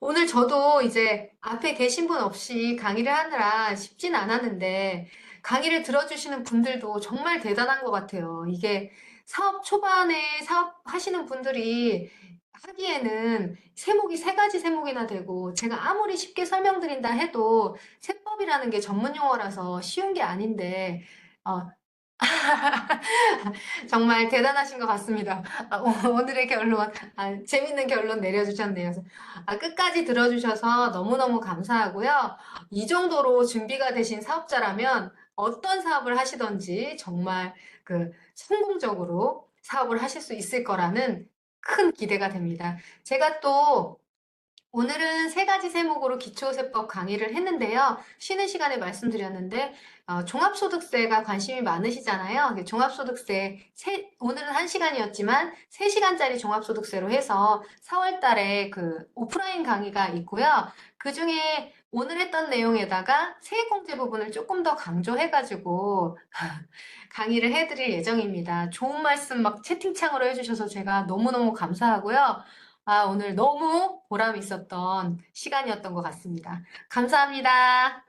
오늘 저도 이제 앞에 계신 분 없이 강의를 하느라 쉽진 않았는데 강의를 들어주시는 분들도 정말 대단한 것 같아요. 이게 사업 초반에 사업하시는 분들이 하기에는 세목이 세 가지 세목이나 되고 제가 아무리 쉽게 설명드린다 해도 세법이라는 게 전문 용어라서 쉬운 게 아닌데 어, 정말 대단하신 것 같습니다. 오늘의 결론, 재밌는 결론 내려주셨네요. 그래서, 끝까지 들어주셔서 너무너무 감사하고요. 이 정도로 준비가 되신 사업자라면 어떤 사업을 하시던지 정말 그 성공적으로 사업을 하실 수 있을 거라는 큰 기대가 됩니다. 제가 또 오늘은 세 가지 세목으로 기초세법 강의를 했는데요. 쉬는 시간에 말씀드렸는데 종합소득세가 관심이 많으시잖아요. 종합소득세 오늘은 1시간이었지만 3시간짜리 종합소득세로 해서 4월 달에 그 오프라인 강의가 있고요. 그중에 오늘 했던 내용에다가 세액공제 부분을 조금 더 강조해가지고 강의를 해드릴 예정입니다. 좋은 말씀 막 채팅창으로 해주셔서 제가 너무너무 감사하고요. 오늘 너무 보람 있었던 시간이었던 것 같습니다. 감사합니다.